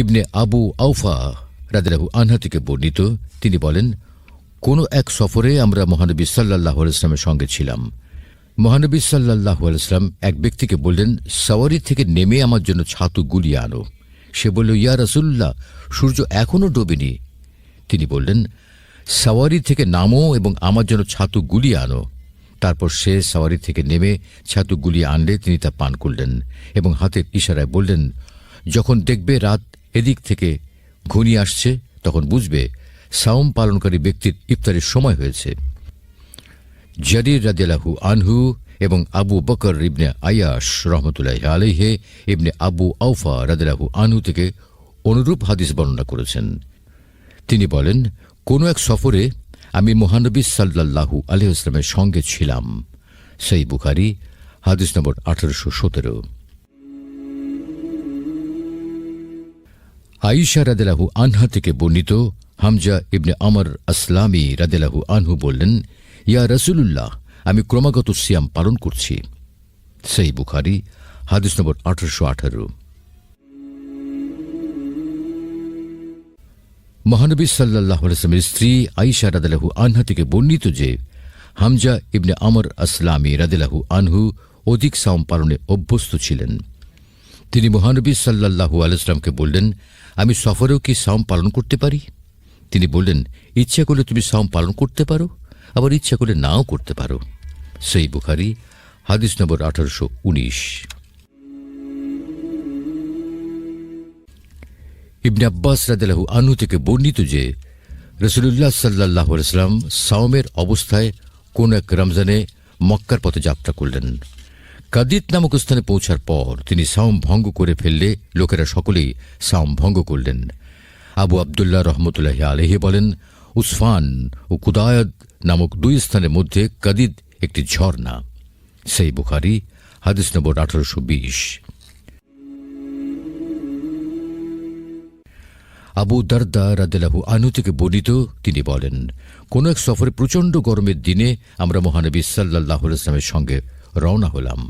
ইবনে আবু আউফা রাদিয়াল্লাহু আনহা থেকে বর্ণিত, তিনি বলেন, কোন এক সফরে আমরা মহানবী সাল্লাল্লাহু আলাইহি ওয়াসাল্লামের সঙ্গে ছিলাম। মহানবী সাল্লাল্লাহু আলাইহি ওয়াসাল্লাম এক ব্যক্তিকে বললেন, সাওয়ারি থেকে নেমে আমার জন্য ছাতু গুলিয়ে আনো। সে বলল, ইয়া রাসূলুল্লাহ, সূর্য এখনও ডোবেনি। তিনি বললেন, সাওয়ারি থেকে নামো এবং আমার জন্য ছাতু গুলিয়ে আনো। তারপর সে সাওয়ারি থেকে নেমে ছাতু গুলিয়ে আনলে তিনি তা পান করলেন এবং হাতের ইশারায় বললেন, যখন দেখবে রাত এদিক থেকে ঘনিয়ে আসছে, তখন বুঝবে সাওম পালনকারী ব্যক্তির ইফতারের সময় হয়েছে। জারির রাদিয়াল্লাহু আনহু এবং আবু বকর ইবনে আয়াশ রহমতুল্লাহি আলাইহি ইবনে আবু আউফা রাদিয়াল্লাহু আনহু থেকে অনুরূপ হাদিস বর্ণনা করেছেন। তিনি বলেন, কোন এক সফরে আমি মহানবী সাল্লাল্লাহু আলাইহি ওয়াসাল্লামের সঙ্গে ছিলাম। সহিহ বুখারী হাদিস নম্বর 1817। আয়েশা রাদিয়াল্লাহু আনহা থেকে বর্ণিত, হামজা ইবনে আমর আসলামী রাদিয়াল্লাহু আনহু বললেন, ইয়া রাসূলুল্লাহ, আমি ক্রমাগত সিয়াম পালন করছি। সহিহ বুখারী হাদিস নম্বর 1818। মহানবী সাল্লাল্লাহু আলাইহি ওয়াসাল্লামের স্ত্রী আয়েশা রাদিয়াল্লাহু আনহা থেকে বর্ণিত যে, হামজা ইবনে আমর আসলামী রাদিয়াল্লাহু আনহু অধিক সাওম পালনে অভ্যস্ত ছিলেন। তিনি মহানবী সাল্লাল্লাহু আলাইহি ওয়াসাল্লামকে বললেন, আমি সফরেও কি সাওম পালন করতে পারি? তিনি বললেন, ইচ্ছা করলে তুমি সাওম পালন করতে পারো, আবার ইচ্ছা করলে নাও করতে পারো। সহিহ বুখারী হাদিস নম্বর 1819। ইবনে আব্বাস রাদিয়াল্লাহু আনহু থেকে বর্ণিত যে, রাসূলুল্লাহ সাল্লাল্লাহু আলাইহি ওয়াসাল্লাম সাওমের অবস্থায় কোন এক রমজানে মক্কার পথে যাত্রা করলেন। কাদিত নামক স্থানে পৌঁছার পর তিনি সাওম ভঙ্গ করে ফেললে লোকেরা সকলেই সাওম ভঙ্গ করলেন। আবু আবদুল্লাহ রহমতুল্লাহি আলাইহি বলেন, উসফান ও কুদায়দ নামক দুই স্থানের মধ্যে কাদিদ একটি ঝর্ণা। সহিহ বুখারী হাদিস নম্বর 1820। আবু দারদা রাদিয়াল্লাহু আনহু থেকে বর্ণিত, তিনি বলেন, কোন এক সফরে প্রচণ্ড গরমের দিনে আমরা মহানবী সাল্লাল্লাহু আলাইহি ওয়াসাল্লামের সঙ্গে রওনা হলাম।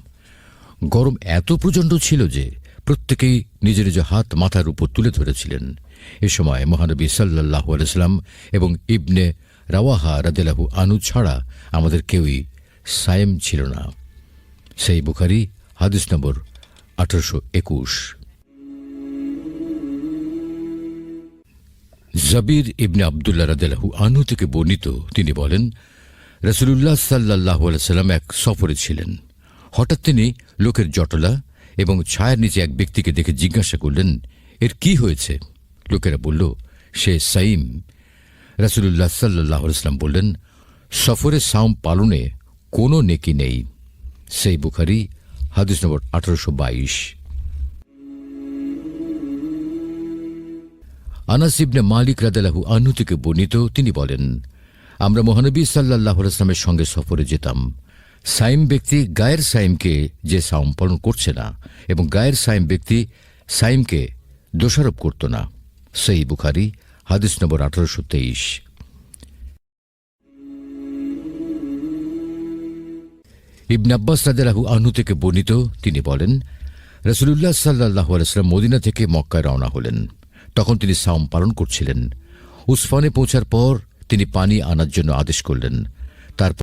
গরম এত প্রচণ্ড ছিল যে প্রত্যেকেই নিজ নিজ হাত মাথার উপর তুলে ধরেছিলেন। এ সময় মহানবী সাল্লাল্লাহু আলাইহি ওয়াসাল্লাম এবং ইবনে রাওয়াহা রাদিয়াল্লাহু আনহু ছাড়া আমাদের কেউই সায়েম ছিল না। সহিহ বুখারী হাদিস নম্বর 1821। জাবির ইবনে আব্দুল্লাহ রাদিয়াল্লাহু আনহু থেকে বর্ণিত, তিনি বলেন, রাসূলুল্লাহ সাল্লাল্লাহু আলাইহি ওয়াসাল্লাম এক সফরে ছিলেন। হঠাৎ তিনি লোকের জটলা এবং ছায়ার নিচে এক ব্যক্তিকে দেখে জিজ্ঞাসা করলেন, এর কি হয়েছে? লোকেরা বলল, সে সাইম। রাসূলুল্লাহ সাল্লাল্লাহু আলাইহি ওয়াসাল্লাম বললেন, সফরে সাওম পালনে কোনো নেকি নেই। সহিহ বুখারী হাদিস নম্বর 1822। আনাস ইবনে মালিক রাদিয়াল্লাহু আনহু থেকে বর্ণিত, তিনি বলেন, আমরা মহানবী সাল্লাল্লাহু আলাইহি ওয়াসাল্লামের সঙ্গে সফরে যেতাম। সাইম ব্যক্তি গায়ের সাইমকে যে সাওম পালন করছে না এবং গায়ের সাইম ব্যক্তি সাইমকে দোষারোপ করত না। সহিহ বুখারী হাদিস নম্বর 1823। ইবনে আব্বাস রাদিয়াল্লাহু আনহু থেকে বর্ণিত, তিনি বলেন, রাসূলুল্লাহ সাল্লাল্লাহু আলাইহি ওয়াসাল্লাম মদিনা থেকে মক্কায় রওনা হলেন। তখন তিনি সাওম পালন করছিলেন। উসফানে পৌঁছার পর তিনি পানি আনার জন্য আদেশ করলেন। তারপর